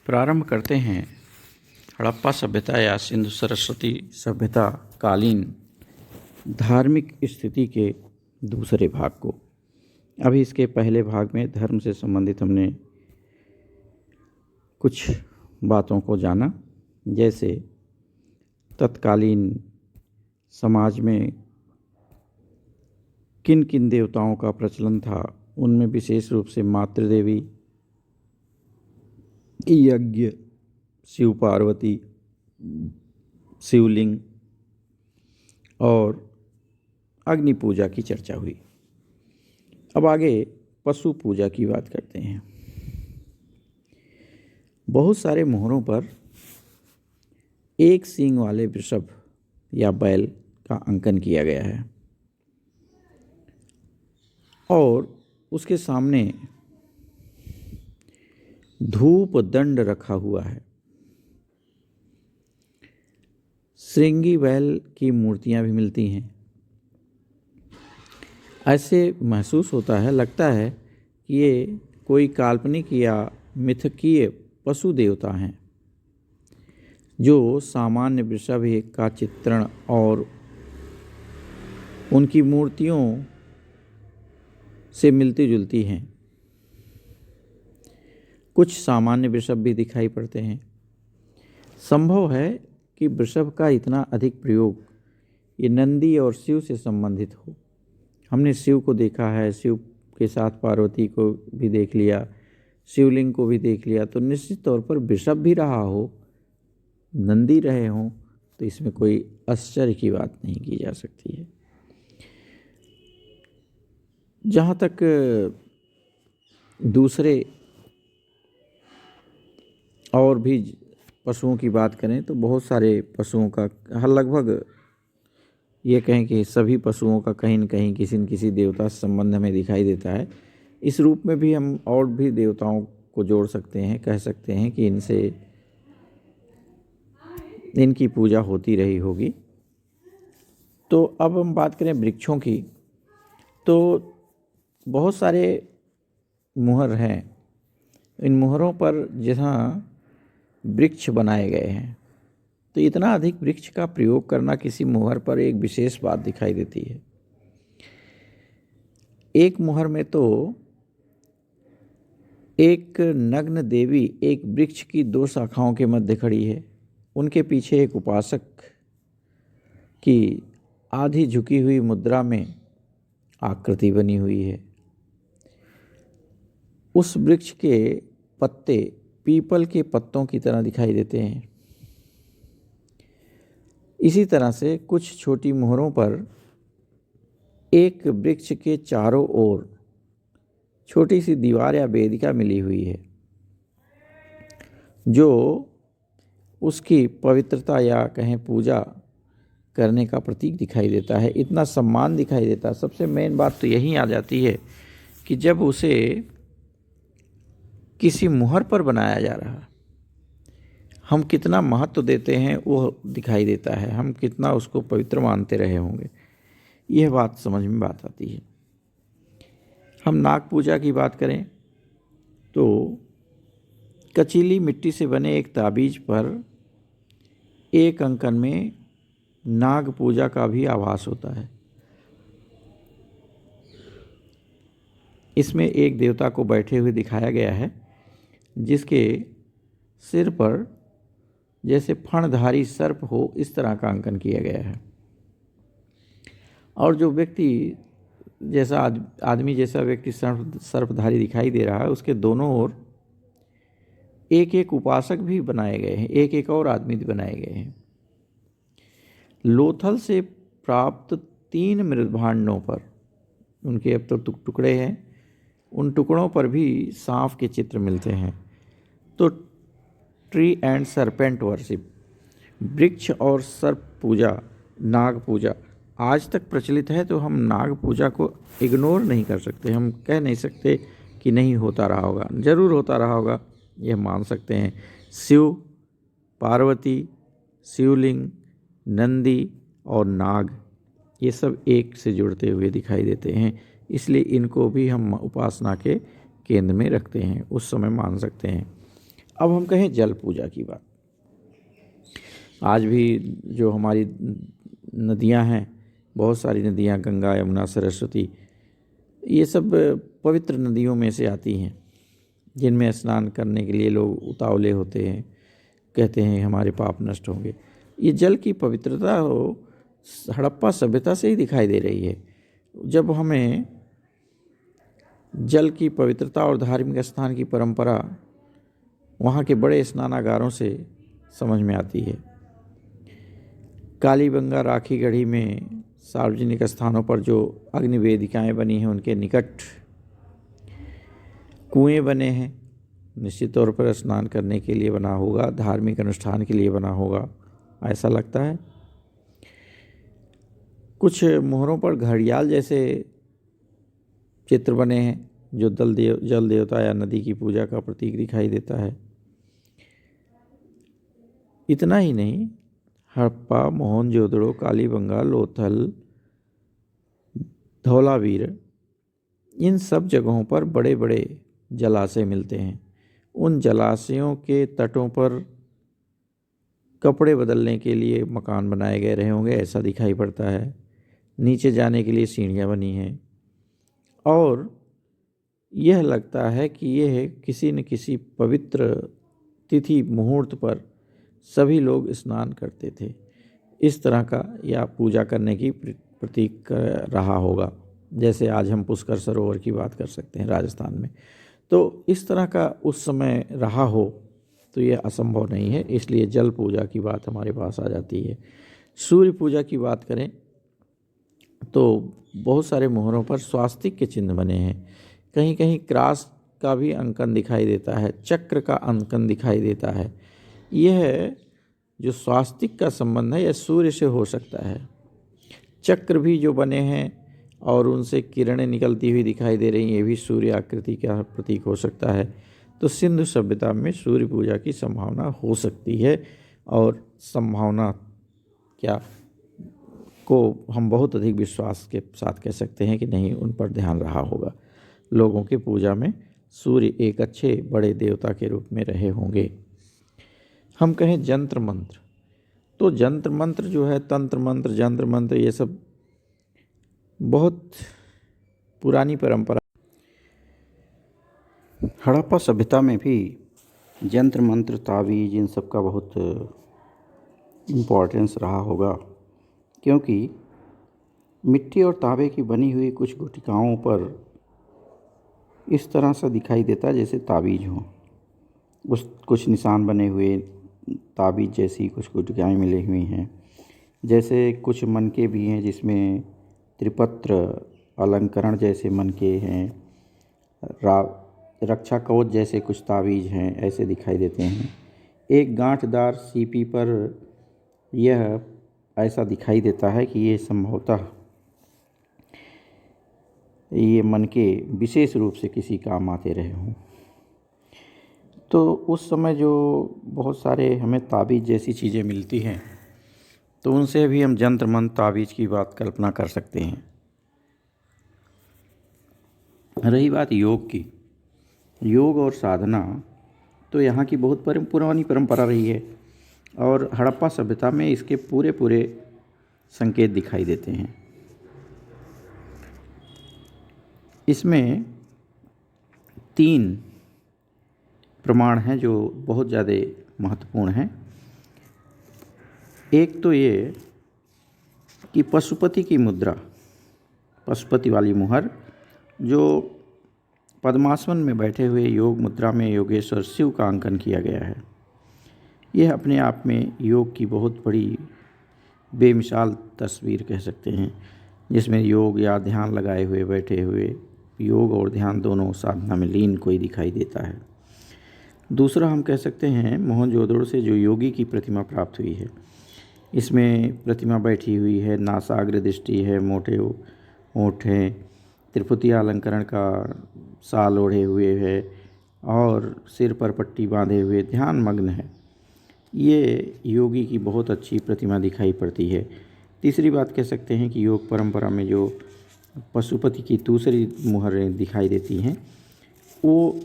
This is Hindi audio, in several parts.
प्रारंभ करते हैं हड़प्पा सभ्यता या सिंधु सरस्वती सभ्यता कालीन धार्मिक स्थिति के दूसरे भाग को। अभी इसके पहले भाग में धर्म से संबंधित हमने कुछ बातों को जाना, जैसे तत्कालीन समाज में किन किन देवताओं का प्रचलन था। उनमें विशेष रूप से मातृदेवी, यज्ञ, शिव पार्वती, शिवलिंग और अग्नि पूजा की चर्चा हुई। अब आगे पशु पूजा की बात करते हैं। बहुत सारे मोहरों पर एक सींग वाले वृषभ या बैल का अंकन किया गया है और उसके सामने धूप दंड रखा हुआ है। श्रृंगी बैल की मूर्तियां भी मिलती हैं। ऐसे महसूस होता है, लगता है कि ये कोई काल्पनिक या मिथकीय पशु देवता हैं जो सामान्य वृषभ का चित्रण और उनकी मूर्तियों से मिलती जुलती हैं। कुछ सामान्य वृषभ भी दिखाई पड़ते हैं। संभव है कि वृषभ का इतना अधिक प्रयोग ये नंदी और शिव से संबंधित हो। हमने शिव को देखा है, शिव के साथ पार्वती को भी देख लिया, शिवलिंग को भी देख लिया, तो निश्चित तौर पर वृषभ भी रहा हो, नंदी रहे हों, तो इसमें कोई आश्चर्य की बात नहीं की जा सकती है। जहाँ तक दूसरे और भी पशुओं की बात करें तो बहुत सारे पशुओं का, हर लगभग ये कहें कि सभी पशुओं का कहीं न कहीं किसी न किसी देवता से संबंध हमें दिखाई देता है। इस रूप में भी हम और भी देवताओं को जोड़ सकते हैं, कह सकते हैं कि इनकी पूजा होती रही होगी। तो अब हम बात करें वृक्षों की, तो बहुत सारे मुहर हैं। इन मुहरों पर जहाँ वृक्ष बनाए गए हैं, तो इतना अधिक वृक्ष का प्रयोग करना किसी मुहर पर एक विशेष बात दिखाई देती है। एक मुहर में तो एक नग्न देवी एक वृक्ष की दो शाखाओं के मध्य खड़ी है। उनके पीछे एक उपासक की आधी झुकी हुई मुद्रा में आकृति बनी हुई है। उस वृक्ष के पत्ते पीपल के पत्तों की तरह दिखाई देते हैं। इसी तरह से कुछ छोटी मोहरों पर एक वृक्ष के चारों ओर छोटी सी दीवार या वेदिका मिली हुई है, जो उसकी पवित्रता या कहें पूजा करने का प्रतीक दिखाई देता है। इतना सम्मान दिखाई देता है। सबसे मेन बात तो यही आ जाती है कि जब उसे किसी मुहर पर बनाया जा रहा है, हम कितना महत्व देते हैं वो दिखाई देता है। हम कितना उसको पवित्र मानते रहे होंगे, यह बात समझ में बात आती है। हम नाग पूजा की बात करें तो कचीली मिट्टी से बने एक ताबीज पर एक अंकन में नाग पूजा का भी आभास होता है। इसमें एक देवता को बैठे हुए दिखाया गया है, जिसके सिर पर जैसे फणधारी सर्प हो, इस तरह का अंकन किया गया है। और जो व्यक्ति जैसा आदमी जैसा व्यक्ति सर्पधारी दिखाई दे रहा है, उसके दोनों ओर एक एक उपासक भी बनाए गए हैं, एक एक और आदमी भी बनाए गए हैं। लोथल से प्राप्त 3 मृदभांडों पर, उनके अब तो टुकड़े हैं, उन टुकड़ों पर भी सांप के चित्र मिलते हैं। तो ट्री एंड सरपेंट वर्शिप, वृक्ष और सर्प पूजा, नाग पूजा आज तक प्रचलित है। तो हम नाग पूजा को इग्नोर नहीं कर सकते। हम कह नहीं सकते कि नहीं होता रहा होगा, ज़रूर होता रहा होगा, यह मान सकते हैं। शिव, पार्वती, शिवलिंग, नंदी और नाग, ये सब एक से जुड़ते हुए दिखाई देते हैं, इसलिए इनको भी हम उपासना के केंद्र में रखते हैं, उस समय मान सकते हैं। अब हम कहें जल पूजा की बात। आज भी जो हमारी नदियां हैं, बहुत सारी नदियां, गंगा, यमुना, सरस्वती, ये सब पवित्र नदियों में से आती हैं, जिनमें स्नान करने के लिए लोग उतावले होते हैं, कहते हैं हमारे पाप नष्ट होंगे। ये जल की पवित्रता हड़प्पा सभ्यता से ही दिखाई दे रही है। जब हमें जल की पवित्रता और धार्मिक स्थान की परंपरा वहाँ के बड़े स्नानागारों से समझ में आती है। कालीबंगा राखी गढ़ी में सार्वजनिक स्थानों पर जो अग्नि वेदिकाएँ बनी हैं, उनके निकट कुएं बने हैं। निश्चित तौर पर स्नान करने के लिए बना होगा, धार्मिक अनुष्ठान के लिए बना होगा, ऐसा लगता है। कुछ मोहरों पर घड़ियाल जैसे चित्र बने हैं, जो जल देवता या नदी की पूजा का प्रतीक दिखाई देता है। इतना ही नहीं, हड़प्पा, मोहनजोदड़ो, कालीबंगा, लोथल, धौलावीर, इन सब जगहों पर बड़े बड़े जलाशय मिलते हैं। उन जलाशयों के तटों पर कपड़े बदलने के लिए मकान बनाए गए रहे होंगे, ऐसा दिखाई पड़ता है। नीचे जाने के लिए सीढ़ियाँ बनी हैं और यह लगता है कि यह किसी न किसी पवित्र तिथि मुहूर्त पर सभी लोग स्नान करते थे। इस तरह का या पूजा करने की प्रतीक रहा होगा। जैसे आज हम पुष्कर सरोवर की बात कर सकते हैं राजस्थान में, तो इस तरह का उस समय रहा हो तो यह असंभव नहीं है। इसलिए जल पूजा की बात हमारे पास आ जाती है। सूर्य पूजा की बात करें तो बहुत सारे मोहरों पर स्वास्तिक के चिन्ह बने हैं। कहीं कहीं क्रॉस का भी अंकन दिखाई देता है, चक्र का अंकन दिखाई देता है। यह जो स्वास्तिक का संबंध है, यह सूर्य से हो सकता है। चक्र भी जो बने हैं और उनसे किरणें निकलती हुई दिखाई दे रही हैं, ये भी सूर्य आकृति का प्रतीक हो सकता है। तो सिंधु सभ्यता में सूर्य पूजा की संभावना हो सकती है, और संभावना क्या को हम बहुत अधिक विश्वास के साथ कह सकते हैं कि नहीं, उन पर ध्यान रहा होगा। लोगों के पूजा में सूर्य एक अच्छे बड़े देवता के रूप में रहे होंगे। हम कहें जंत्र मंत्र, तो जंत्र मंत्र जो है, तंत्र मंत्र, जंत्र मंत्र, ये सब बहुत पुरानी परंपरा। हड़प्पा सभ्यता में भी जंत्र मंत्र, तावीज, इन सब का बहुत इम्पोर्टेंस रहा होगा, क्योंकि मिट्टी और तांबे की बनी हुई कुछ गुटिकाओं पर इस तरह से दिखाई देता है जैसे तावीज हो। उस कुछ निशान बने हुए ताबीज जैसी कुछ गुटिकाएँ मिली हुई हैं। जैसे कुछ मनके भी हैं जिसमें त्रिपत्र अलंकरण जैसे मनके हैं, रक्षा कवच जैसे कुछ ताबीज हैं, ऐसे दिखाई देते हैं। एक गांठदार सीपी पर यह ऐसा दिखाई देता है कि ये संभवतः ये मनके विशेष रूप से किसी काम आते रहे हों। तो उस समय जो बहुत सारे हमें ताबीज़ जैसी चीज़ें मिलती हैं, तो उनसे भी हम जंत्र मंत्र, ताबीज़ की बात कल्पना कर सकते हैं। रही बात योग की, योग और साधना तो यहाँ की बहुत पुरानी परंपरा रही है, और हड़प्पा सभ्यता में इसके पूरे पूरे संकेत दिखाई देते हैं। इसमें 3 प्रमाण हैं जो बहुत ज़्यादा महत्वपूर्ण हैं। एक तो ये कि पशुपति की मुद्रा, पशुपति वाली मुहर, जो पद्मासन में बैठे हुए योग मुद्रा में योगेश्वर शिव का अंकन किया गया है। यह अपने आप में योग की बहुत बड़ी बेमिसाल तस्वीर कह सकते हैं, जिसमें योग या ध्यान लगाए हुए बैठे हुए, योग और ध्यान दोनों साधना में लीन कोई दिखाई देता है। दूसरा हम कह सकते हैं मोहनजोदड़ो से जो योगी की प्रतिमा प्राप्त हुई है। इसमें प्रतिमा बैठी हुई है, नासाग्र दृष्टि है, मोटे होंठ हैं, त्रिपुटिया अलंकरण का साल ओढ़े हुए है और सिर पर पट्टी बांधे हुए ध्यान मग्न है। ये योगी की बहुत अच्छी प्रतिमा दिखाई पड़ती है। तीसरी बात कह सकते हैं कि योग परंपरा में जो पशुपति की दूसरी मुहरें दिखाई देती हैं, वो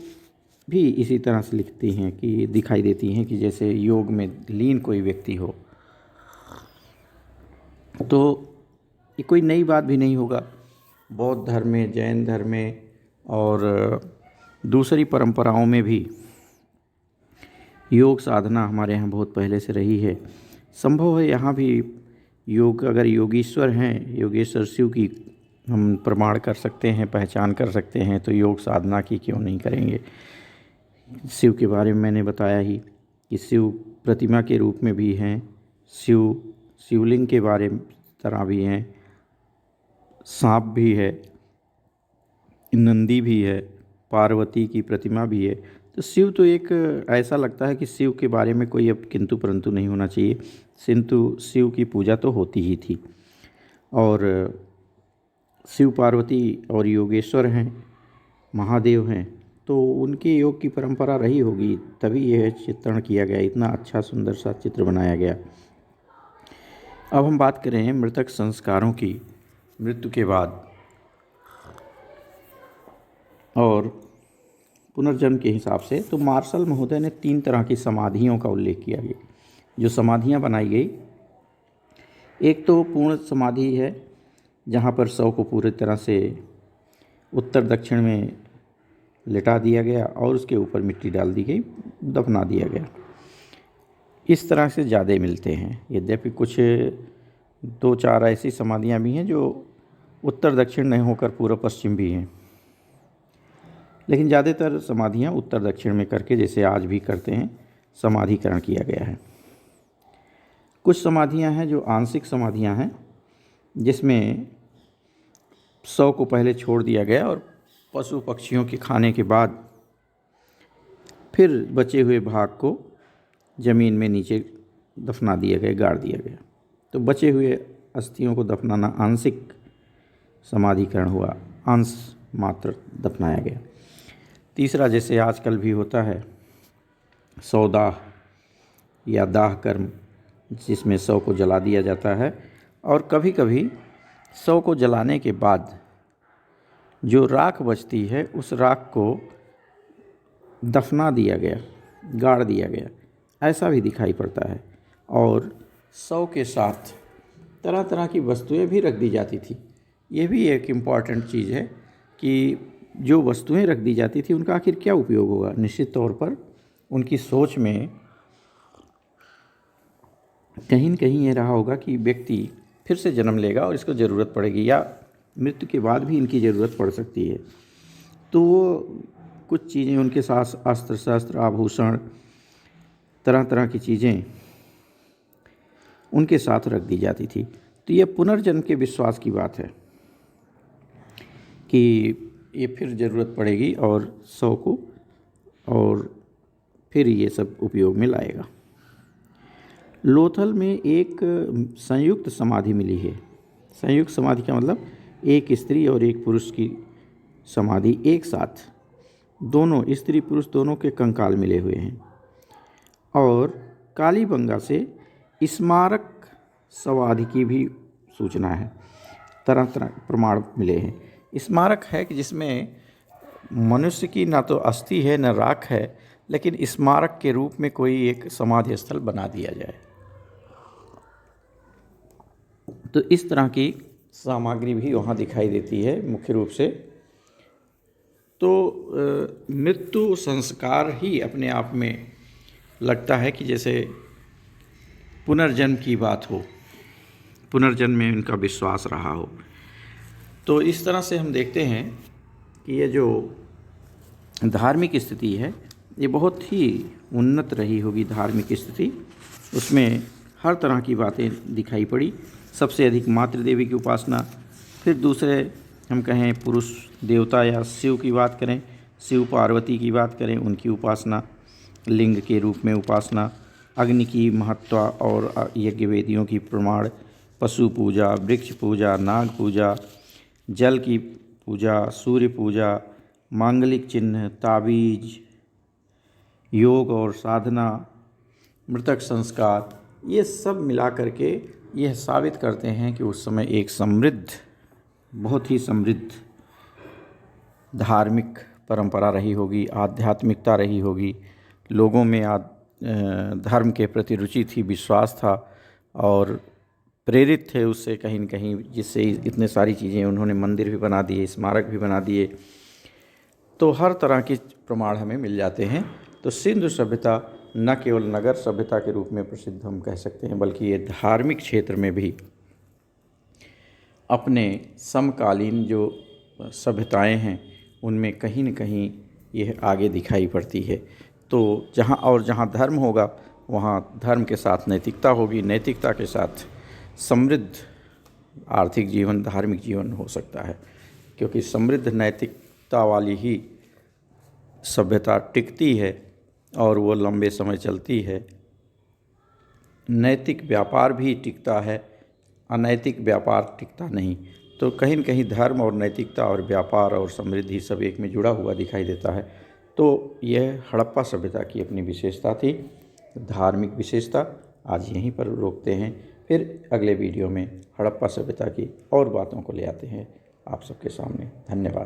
भी इसी तरह से लिखती हैं कि दिखाई देती हैं कि जैसे योग में लीन कोई व्यक्ति हो। तो ये कोई नई बात भी नहीं होगा। बौद्ध धर्म में, जैन धर्म में और दूसरी परंपराओं में भी योग साधना हमारे यहाँ बहुत पहले से रही है। संभव है यहाँ भी योग, अगर योगीश्वर हैं, योगेश्वर शिव की हम प्रमाण कर सकते हैं, पहचान कर सकते हैं, तो योग साधना की क्यों नहीं करेंगे। शिव के बारे में मैंने बताया ही कि शिव प्रतिमा के रूप में भी हैं, शिवलिंग के बारे में तरह भी हैं, सांप भी है, नंदी भी है, पार्वती की प्रतिमा भी है। तो शिव तो एक ऐसा लगता है कि शिव के बारे में कोई अब किंतु परंतु नहीं होना चाहिए। किंतु शिव की पूजा तो होती ही थी, और शिव पार्वती और योगेश्वर हैं, महादेव हैं, तो उनके योग की परंपरा रही होगी, तभी यह चित्रण किया गया, इतना अच्छा सुंदर सा चित्र बनाया गया। अब हम बात करें मृतक संस्कारों की, मृत्यु के बाद और पुनर्जन्म के हिसाब से। तो मार्शल महोदय ने 3 तरह की समाधियों का उल्लेख किया गया, जो समाधियां बनाई गई। एक तो पूर्ण समाधि है, जहां पर शव को पूरी तरह से उत्तर दक्षिण में लिटा दिया गया और उसके ऊपर मिट्टी डाल दी गई, दफना दिया गया। इस तरह से ज़्यादा मिलते हैं। यद्यपि कुछ 2-4 ऐसी समाधियां भी हैं जो उत्तर दक्षिण नहीं होकर पूर्व पश्चिम भी हैं, लेकिन ज़्यादातर समाधियां उत्तर दक्षिण में करके, जैसे आज भी करते हैं, समाधिकरण किया गया है। कुछ समाधियां हैं जो आंशिक समाधियां हैं, जिसमें शव को पहले छोड़ दिया गया और पशु पक्षियों के खाने के बाद फिर बचे हुए भाग को ज़मीन में नीचे दफना दिया गया, गाड़ दिया गया। तो बचे हुए अस्थियों को दफनाना आंशिक समाधिकरण हुआ, अंश मात्र दफनाया गया। तीसरा, जैसे आजकल भी होता है, सौदाह या दाह कर्म, जिसमें शव को जला दिया जाता है, और कभी कभी शव को जलाने के बाद जो राख बचती है उस राख को दफना दिया गया, गाड़ दिया गया, ऐसा भी दिखाई पड़ता है। और शव के साथ तरह तरह की वस्तुएं भी रख दी जाती थी। ये भी एक इम्पॉर्टेंट चीज़ है कि जो वस्तुएं रख दी जाती थी उनका आखिर क्या उपयोग होगा। निश्चित तौर पर उनकी सोच में कहीं न कहीं ये रहा होगा कि व्यक्ति फिर से जन्म लेगा और इसको ज़रूरत पड़ेगी, या मृत्यु के बाद भी इनकी ज़रूरत पड़ सकती है। तो वो कुछ चीज़ें उनके साथ, अस्त्र शस्त्र, आभूषण, तरह तरह की चीज़ें उनके साथ रख दी जाती थी। तो ये पुनर्जन्म के विश्वास की बात है कि ये फिर ज़रूरत पड़ेगी और शव को, और फिर ये सब उपयोग में लाएगा। लोथल में एक संयुक्त समाधि मिली है। संयुक्त समाधि का मतलब एक स्त्री और एक पुरुष की समाधि एक साथ, दोनों स्त्री पुरुष दोनों के कंकाल मिले हुए हैं। और कालीबंगा से स्मारक समाधि की भी सूचना है, तरह तरह प्रमाण मिले हैं। स्मारक है कि जिसमें मनुष्य की ना तो अस्थि है न राख है, लेकिन स्मारक के रूप में कोई एक समाधि स्थल बना दिया जाए। तो इस तरह की सामग्री भी वहाँ दिखाई देती है मुख्य रूप से। तो मृत्यु संस्कार ही अपने आप में लगता है कि जैसे पुनर्जन्म की बात हो, पुनर्जन्म में इनका विश्वास रहा हो। तो इस तरह से हम देखते हैं कि ये जो धार्मिक स्थिति है ये बहुत ही उन्नत रही होगी। धार्मिक स्थिति, उसमें हर तरह की बातें दिखाई पड़ी। सबसे अधिक मातृदेवी की उपासना, फिर दूसरे हम कहें पुरुष देवता या शिव की बात करें, शिव पार्वती की बात करें, उनकी उपासना, लिंग के रूप में उपासना, अग्नि की महत्व और यज्ञ वेदियों की प्रमाण, पशु पूजा, वृक्ष पूजा, नाग पूजा, जल की पूजा, सूर्य पूजा, मांगलिक चिन्ह, ताबीज, योग और साधना, मृतक संस्कार, ये सब मिला करके यह साबित करते हैं कि उस समय एक समृद्ध, बहुत ही समृद्ध धार्मिक परंपरा रही होगी, आध्यात्मिकता रही होगी, लोगों में धर्म के प्रति रुचि थी, विश्वास था और प्रेरित थे उससे कहीं न कहीं, जिससे इतने सारी चीज़ें उन्होंने मंदिर भी बना दिए, स्मारक भी बना दिए। तो हर तरह के प्रमाण हमें मिल जाते हैं। तो सिंधु सभ्यता न केवल नगर सभ्यता के रूप में प्रसिद्ध हम कह सकते हैं, बल्कि ये धार्मिक क्षेत्र में भी अपने समकालीन जो सभ्यताएं हैं उनमें कहीं न कहीं यह आगे दिखाई पड़ती है। तो जहाँ धर्म होगा वहाँ धर्म के साथ नैतिकता होगी, नैतिकता के साथ समृद्ध आर्थिक जीवन, धार्मिक जीवन हो सकता है, क्योंकि समृद्ध नैतिकता वाली ही सभ्यता टिकती है और वो लंबे समय चलती है। नैतिक व्यापार भी टिकता है, अनैतिक व्यापार टिकता नहीं। तो कहीं न कहीं धर्म और नैतिकता और व्यापार और समृद्धि सब एक में जुड़ा हुआ दिखाई देता है। तो यह हड़प्पा सभ्यता की अपनी विशेषता थी, धार्मिक विशेषता। आज यहीं पर रोकते हैं, फिर अगले वीडियो में हड़प्पा सभ्यता की और बातों को ले आते हैं आप सबके सामने। धन्यवाद।